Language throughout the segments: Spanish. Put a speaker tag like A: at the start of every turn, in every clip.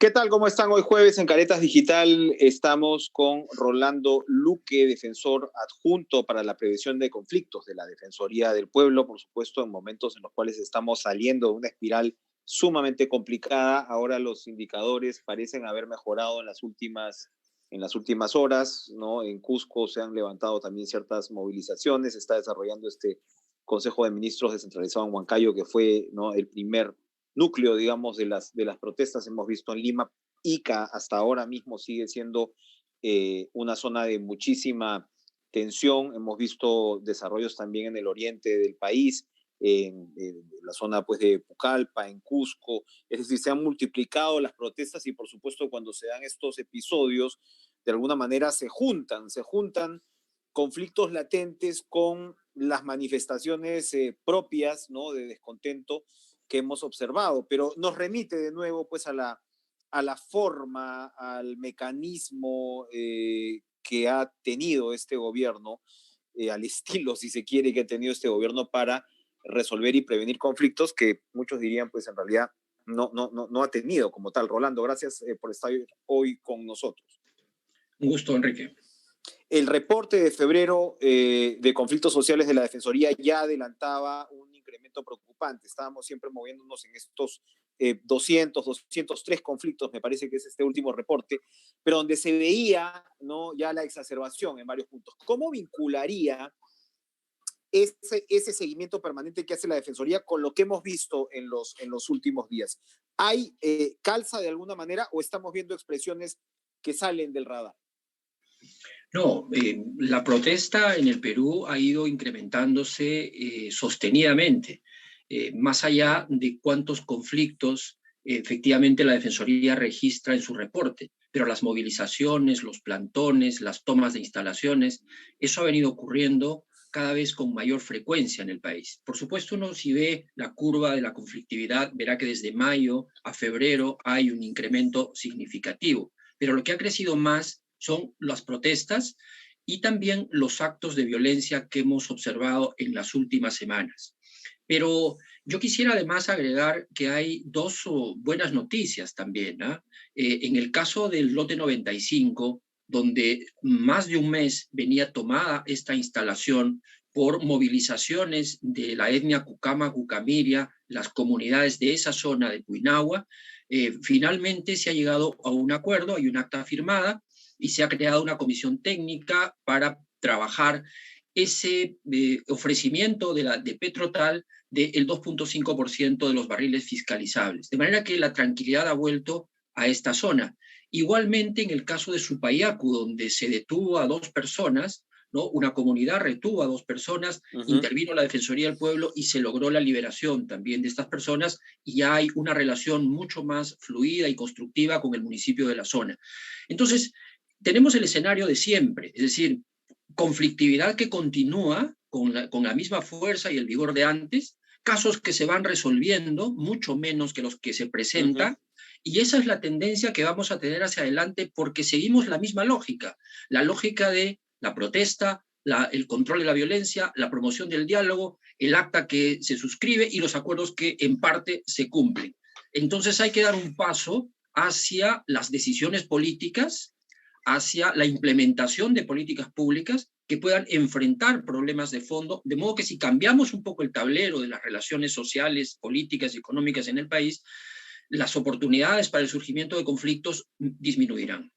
A: ¿Qué tal? ¿Cómo están? Hoy jueves en Caretas Digital estamos con Rolando Luque, defensor adjunto para la prevención de conflictos de la Defensoría del Pueblo, por supuesto, en momentos en los cuales estamos saliendo de una espiral sumamente complicada. Ahora los indicadores parecen haber mejorado en las últimas horas, ¿no? En Cusco se han levantado también ciertas movilizaciones, se está desarrollando este Consejo de Ministros descentralizado en Huancayo, que fue, ¿no?, el primer núcleo, digamos, de las protestas. Hemos visto en Lima, Ica hasta ahora mismo sigue siendo una zona de muchísima tensión. Hemos visto desarrollos también en el oriente del país, en la zona pues de Pucallpa, en Cusco. Es decir, se han multiplicado las protestas y por supuesto cuando se dan estos episodios, de alguna manera se juntan conflictos latentes con las manifestaciones propias, ¿no?, de descontento que hemos observado, pero nos remite de nuevo pues a la forma, al mecanismo que ha tenido este gobierno, al estilo, si se quiere, que ha tenido este gobierno para resolver y prevenir conflictos que muchos dirían pues en realidad no ha tenido como tal. Rolando, gracias por estar hoy con nosotros.
B: Un gusto, Enrique.
A: El reporte de febrero de conflictos sociales de la Defensoría ya adelantaba un incremento preocupante. Estábamos siempre moviéndonos en estos 203 conflictos, me parece que es este último reporte, pero donde se veía, ¿no?, ya la exacerbación en varios puntos. ¿Cómo vincularía ese seguimiento permanente que hace la Defensoría con lo que hemos visto en los últimos días? ¿Hay calza de alguna manera o estamos viendo expresiones que salen del radar?
B: No, la protesta en el Perú ha ido incrementándose sostenidamente, más allá de cuántos conflictos efectivamente la Defensoría registra en su reporte, pero las movilizaciones, los plantones, las tomas de instalaciones, eso ha venido ocurriendo cada vez con mayor frecuencia en el país. Por supuesto, uno si ve la curva de la conflictividad, verá que desde mayo a febrero hay un incremento significativo, pero lo que ha crecido más son las protestas y también los actos de violencia que hemos observado en las últimas semanas. Pero yo quisiera además agregar que hay dos buenas noticias también, ¿eh? En el caso del lote 95, donde más de un mes venía tomada esta instalación por movilizaciones de la etnia Cucama, Cucamiria, las comunidades de esa zona de Puinahua, finalmente se ha llegado a un acuerdo, hay un acta firmada, y se ha creado una comisión técnica para trabajar ese ofrecimiento de Petrotal del 2.5% de los barriles fiscalizables. De manera que la tranquilidad ha vuelto a esta zona. Igualmente, en el caso de Supayacu, donde se detuvo a dos personas, ¿no? Una comunidad retuvo a dos personas, intervino la Defensoría del Pueblo y se logró la liberación también de estas personas y ya hay una relación mucho más fluida y constructiva con el municipio de la zona. Entonces, tenemos el escenario de siempre, es decir, conflictividad que continúa con la misma fuerza y el vigor de antes, casos que se van resolviendo, mucho menos que los que se presentan, y esa es la tendencia que vamos a tener hacia adelante porque seguimos la lógica de la protesta, el control de la violencia, la promoción del diálogo, el acta que se suscribe y los acuerdos que en parte se cumplen. Entonces hay que dar un paso hacia las decisiones políticas, hacia la implementación de políticas públicas que puedan enfrentar problemas de fondo, de modo que si cambiamos un poco el tablero de las relaciones sociales, políticas y económicas en el país, las oportunidades para el surgimiento de conflictos disminuirán.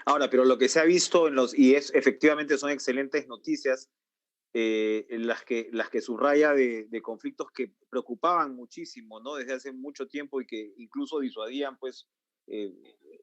A: Ahora, pero lo que se ha visto y efectivamente son excelentes noticias, las que subraya de conflictos que preocupaban muchísimo, ¿no?, desde hace mucho tiempo y que incluso disuadían, pues, eh,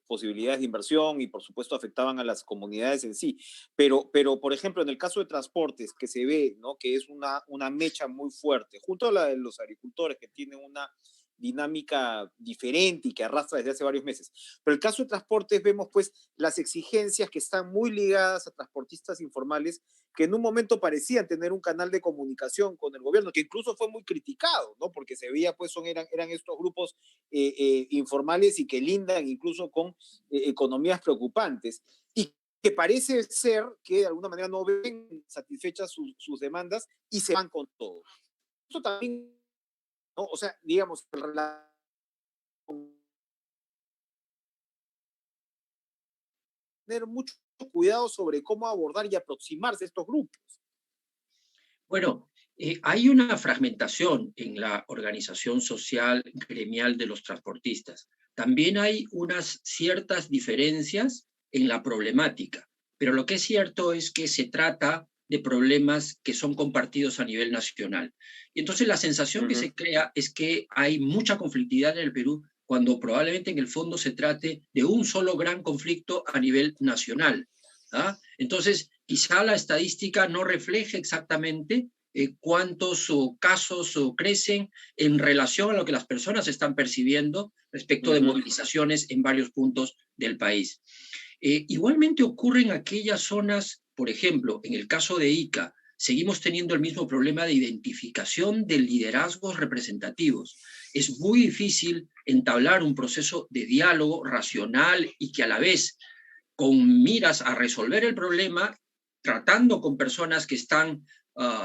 A: posibilidades de inversión y, por supuesto, afectaban a las comunidades en sí. Pero, por ejemplo, en el caso de transportes, que se ve, ¿no?, que es una mecha muy fuerte, junto a la de los agricultores, que tienen una dinámica diferente y que arrastra desde hace varios meses. Pero el caso de transportes vemos pues las exigencias que están muy ligadas a transportistas informales que en un momento parecían tener un canal de comunicación con el gobierno, que incluso fue muy criticado, ¿no? Porque se veía, pues, eran estos grupos informales y que lindan incluso con economías preocupantes. Y que parece ser que de alguna manera no ven satisfechas sus demandas y se van con todo. Esto también, ¿no? O sea, digamos, el relato tener mucho cuidado sobre cómo abordar y aproximarse a estos grupos.
B: Bueno, hay una fragmentación en la organización social gremial de los transportistas. También hay unas ciertas diferencias en la problemática, pero lo que es cierto es que se trata de problemas que son compartidos a nivel nacional. Y entonces la sensación que se crea es que hay mucha conflictividad en el Perú cuando probablemente en el fondo se trate de un solo gran conflicto a nivel nacional. ¿Ah? Entonces, quizá la estadística no refleje exactamente cuántos casos crecen en relación a lo que las personas están percibiendo respecto de movilizaciones en varios puntos del país. Igualmente ocurre en aquellas zonas, por ejemplo, en el caso de Ica, seguimos teniendo el mismo problema de identificación de liderazgos representativos. Es muy difícil entablar un proceso de diálogo racional y que a la vez con miras a resolver el problema, tratando con personas que están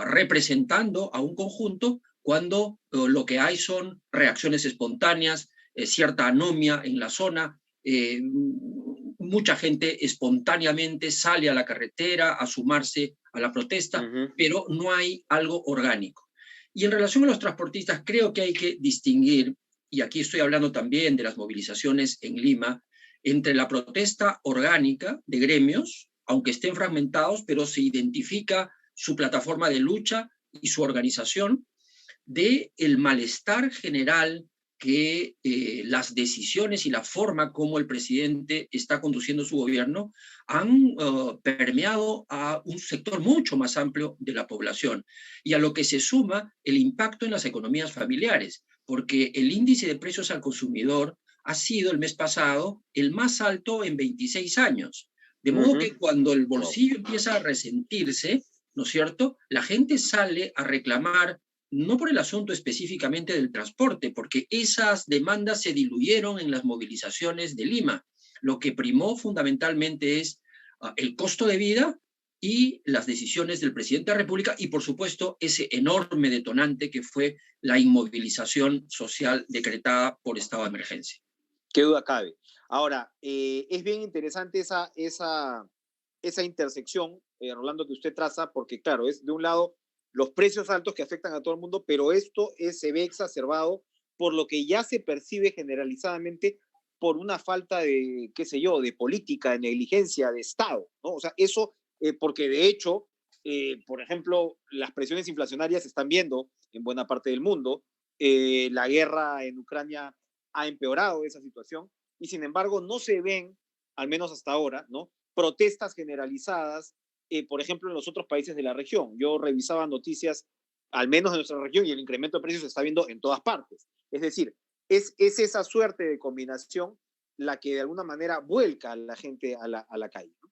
B: representando a un conjunto, cuando lo que hay son reacciones espontáneas, cierta anomia en la zona, mucha gente espontáneamente sale a la carretera a sumarse a la protesta, pero no hay algo orgánico. Y en relación a los transportistas, creo que hay que distinguir, y aquí estoy hablando también de las movilizaciones en Lima, entre la protesta orgánica de gremios, aunque estén fragmentados, pero se identifica su plataforma de lucha y su organización, de el malestar general que las decisiones y la forma como el presidente está conduciendo su gobierno han permeado a un sector mucho más amplio de la población, y a lo que se suma el impacto en las economías familiares, porque el índice de precios al consumidor ha sido el mes pasado el más alto en 26 años. De modo que cuando el bolsillo empieza a resentirse, ¿no es cierto?, la gente sale a reclamar no por el asunto específicamente del transporte, porque esas demandas se diluyeron en las movilizaciones de Lima. Lo que primó fundamentalmente es el costo de vida y las decisiones del presidente de la República y, por supuesto, ese enorme detonante que fue la inmovilización social decretada por estado de emergencia.
A: Qué duda cabe. Ahora, es bien interesante esa intersección, Rolando, que usted traza, porque claro, es de un lado los precios altos que afectan a todo el mundo, pero esto se ve exacerbado por lo que ya se percibe generalizadamente por una falta de, qué sé yo, de política, de negligencia, de Estado, ¿no? O sea, eso, porque de hecho, por ejemplo, las presiones inflacionarias se están viendo en buena parte del mundo, la guerra en Ucrania ha empeorado esa situación y sin embargo no se ven, al menos hasta ahora, ¿no?, protestas generalizadas, por ejemplo, en los otros países de la región. Yo revisaba noticias, al menos de nuestra región, y el incremento de precios se está viendo en todas partes. Es decir, es esa suerte de combinación la que de alguna manera vuelca a la gente a la calle, ¿no?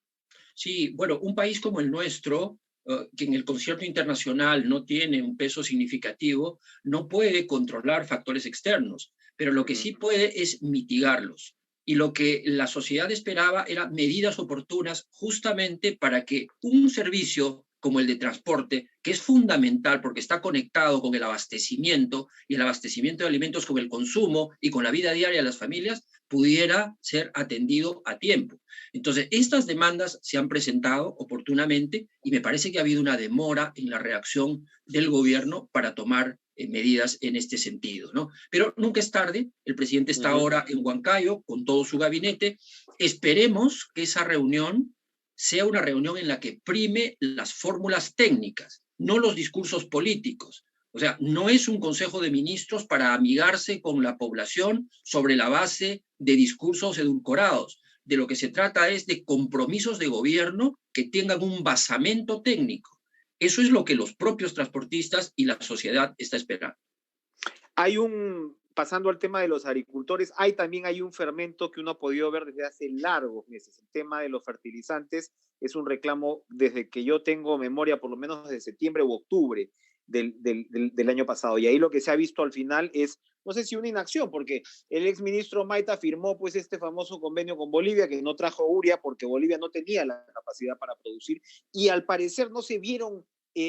B: Sí, bueno, un país como el nuestro, que en el concierto internacional no tiene un peso significativo, no puede controlar factores externos, pero lo que sí puede es mitigarlos. Y lo que la sociedad esperaba era medidas oportunas justamente para que un servicio como el de transporte, que es fundamental porque está conectado con el abastecimiento y el abastecimiento de alimentos con el consumo y con la vida diaria de las familias, pudiera ser atendido a tiempo. Entonces, estas demandas se han presentado oportunamente y me parece que ha habido una demora en la reacción del gobierno para tomar medidas en este sentido, ¿no? Pero nunca es tarde, el presidente está ahora en Huancayo con todo su gabinete. Esperemos que esa reunión sea una reunión en la que prime las fórmulas técnicas, no los discursos políticos. O sea, no es un consejo de ministros para amigarse con la población sobre la base de discursos edulcorados. De lo que se trata es de compromisos de gobierno que tengan un basamento técnico. Eso es lo que los propios transportistas y la sociedad está esperando.
A: Pasando al tema de los agricultores, también hay un fermento que uno ha podido ver desde hace largos meses. El tema de los fertilizantes es un reclamo desde que yo tengo memoria, por lo menos desde septiembre u octubre del año pasado. Y ahí lo que se ha visto al final es, no sé si una inacción, porque el exministro Maita firmó pues este famoso convenio con Bolivia que no trajo urea porque Bolivia no tenía la capacidad para producir y al parecer no se vieron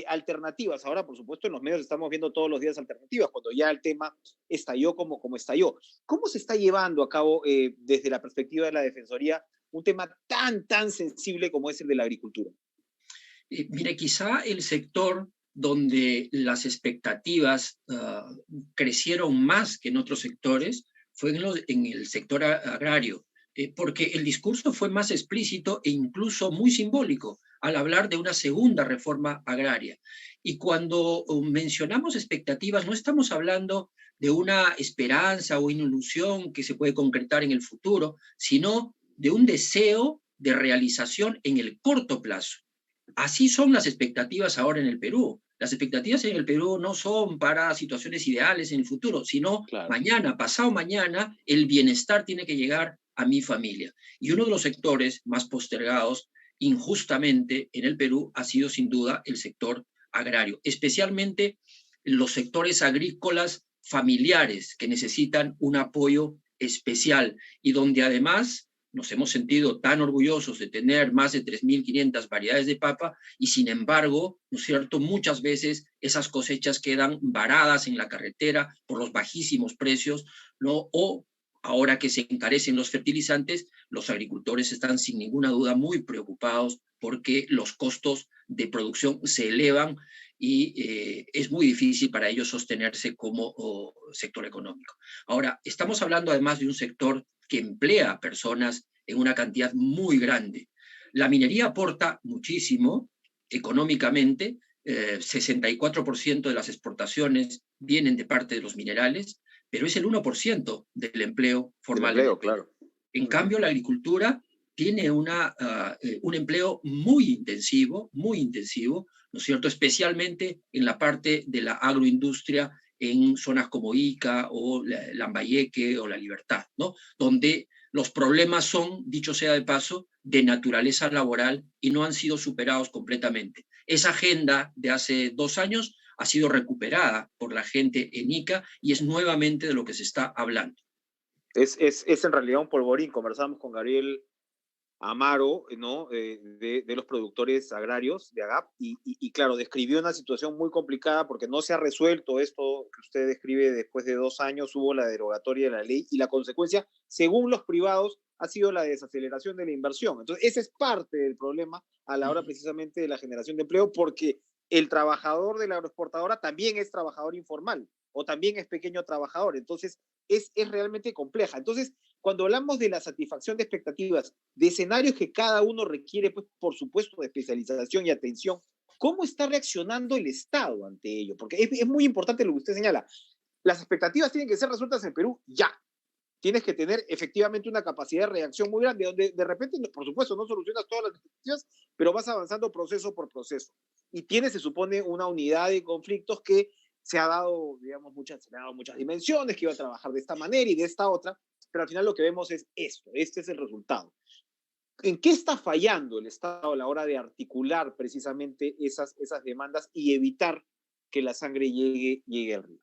A: alternativas. Ahora, por supuesto, en los medios estamos viendo todos los días alternativas, cuando ya el tema estalló como estalló. ¿Cómo se está llevando a cabo desde la perspectiva de la Defensoría un tema tan sensible como es el de la agricultura?
B: Mire, quizá el sector donde las expectativas crecieron más que en otros sectores fue en el sector agrario, porque el discurso fue más explícito e incluso muy simbólico al hablar de una segunda reforma agraria. Y cuando mencionamos expectativas, no estamos hablando de una esperanza o una ilusión que se puede concretar en el futuro, sino de un deseo de realización en el corto plazo. Así son las expectativas ahora en el Perú. Las expectativas en el Perú no son para situaciones ideales en el futuro, sino
A: Claro.
B: mañana, pasado mañana, el bienestar tiene que llegar a mi familia. Y uno de los sectores más postergados injustamente en el Perú ha sido sin duda el sector agrario, especialmente los sectores agrícolas familiares que necesitan un apoyo especial y donde además nos hemos sentido tan orgullosos de tener más de 3.500 variedades de papa y sin embargo, ¿no es cierto?, muchas veces esas cosechas quedan varadas en la carretera por los bajísimos precios, ¿no? O ahora que se encarecen los fertilizantes, los agricultores están sin ninguna duda muy preocupados porque los costos de producción se elevan y es muy difícil para ellos sostenerse como sector económico. Ahora, estamos hablando además de un sector que emplea a personas en una cantidad muy grande. La minería aporta muchísimo económicamente, 64% de las exportaciones vienen de parte de los minerales, pero es el 1% del empleo formal.
A: Del empleo, claro.
B: En cambio, la agricultura tiene un empleo muy intensivo, ¿no es cierto?, especialmente en la parte de la agroindustria en zonas como Ica o Lambayeque o La Libertad, ¿no?, donde los problemas son, dicho sea de paso, de naturaleza laboral y no han sido superados completamente. Esa agenda de hace 2 años ha sido recuperada por la gente en Ica y es nuevamente de lo que se está hablando.
A: Es en realidad un polvorín. Conversamos con Gabriel Amaro, ¿no? De los productores agrarios de AGAP, y claro, describió una situación muy complicada porque no se ha resuelto esto que usted describe. Después de 2 años hubo la derogatoria de la ley y la consecuencia, según los privados, ha sido la desaceleración de la inversión. Entonces, ese es parte del problema a la hora precisamente de la generación de empleo, porque el trabajador de la agroexportadora también es trabajador informal o también es pequeño trabajador. Entonces, es realmente compleja. Entonces, cuando hablamos de la satisfacción de expectativas, de escenarios que cada uno requiere, pues, por supuesto, de especialización y atención, ¿cómo está reaccionando el Estado ante ello? Porque es muy importante lo que usted señala. Las expectativas tienen que ser resueltas en Perú ya. Tienes que tener efectivamente una capacidad de reacción muy grande, donde de repente, por supuesto, no solucionas todas las expectativas, pero vas avanzando proceso por proceso. Y tienes, se supone, una unidad de conflictos que se ha dado, digamos, se le ha dado muchas dimensiones, que iba a trabajar de esta manera y de esta otra, pero al final lo que vemos es esto, este es el resultado. ¿En qué está fallando el Estado a la hora de articular precisamente esas demandas y evitar que la sangre llegue al río?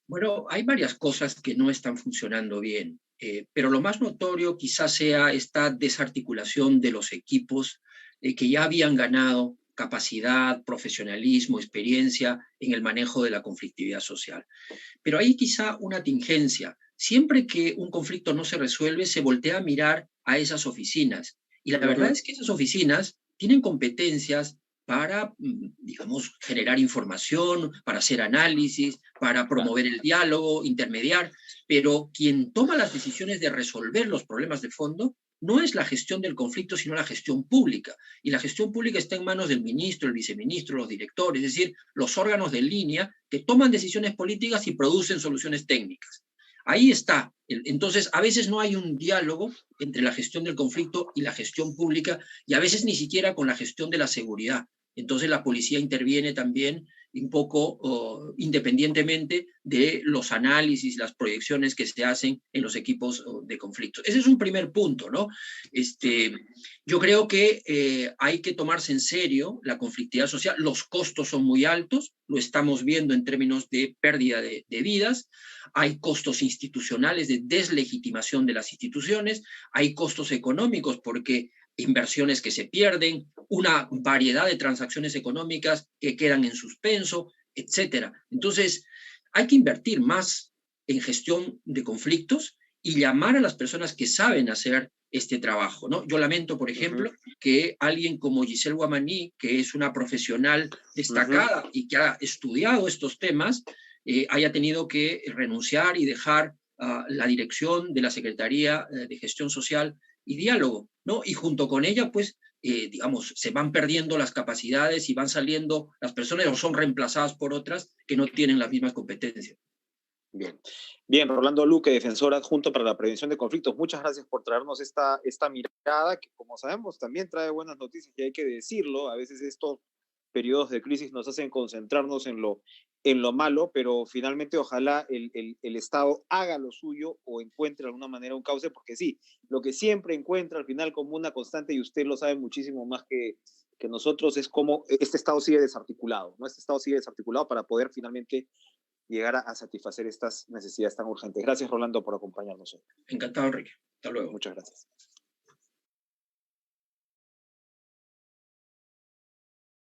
B: Bueno, hay varias cosas que no están funcionando bien, pero lo más notorio quizás sea esta desarticulación de los equipos que ya habían ganado capacidad, profesionalismo, experiencia en el manejo de la conflictividad social. Pero hay quizá una tingencia. Siempre que un conflicto no se resuelve, se voltea a mirar a esas oficinas. Y la verdad es que esas oficinas tienen competencias para, digamos, generar información, para hacer análisis, para promover el diálogo, intermediar, pero quien toma las decisiones de resolver los problemas de fondo no es la gestión del conflicto, sino la gestión pública. Y la gestión pública está en manos del ministro, el viceministro, los directores, es decir, los órganos de línea que toman decisiones políticas y producen soluciones técnicas. Ahí está. Entonces, a veces no hay un diálogo entre la gestión del conflicto y la gestión pública, y a veces ni siquiera con la gestión de la seguridad. Entonces, la policía interviene también un poco independientemente de los análisis, las proyecciones que se hacen en los equipos de conflicto. Ese es un primer punto, ¿no? Yo creo que hay que tomarse en serio la conflictividad social. Los costos son muy altos, lo estamos viendo en términos de pérdida de vidas. Hay costos institucionales de deslegitimación de las instituciones, hay costos económicos porque inversiones que se pierden, una variedad de transacciones económicas que quedan en suspenso, etcétera. Entonces, hay que invertir más en gestión de conflictos y llamar a las personas que saben hacer este trabajo, ¿no? Yo lamento, por ejemplo, que alguien como Giselle Guamaní, que es una profesional destacada y que ha estudiado estos temas, haya tenido que renunciar y dejar la dirección de la Secretaría de Gestión Social y Diálogo, ¿no? Y junto con ella, pues, digamos, se van perdiendo las capacidades y van saliendo las personas o son reemplazadas por otras que no tienen las mismas competencias.
A: Bien. Bien, Rolando Luque, defensor adjunto para la prevención de conflictos. Muchas gracias por traernos esta mirada que, como sabemos, también trae buenas noticias y hay que decirlo. A veces estos periodos de crisis nos hacen concentrarnos en lo malo, pero finalmente ojalá el Estado haga lo suyo o encuentre de alguna manera un cauce, porque sí, lo que siempre encuentra al final como una constante, y usted lo sabe muchísimo más que nosotros, es cómo este Estado sigue desarticulado, ¿no? Este Estado sigue desarticulado para poder finalmente llegar a satisfacer estas necesidades tan urgentes. Gracias, Rolando, por acompañarnos hoy.
B: Encantado, Enrique. Hasta luego.
A: Muchas gracias.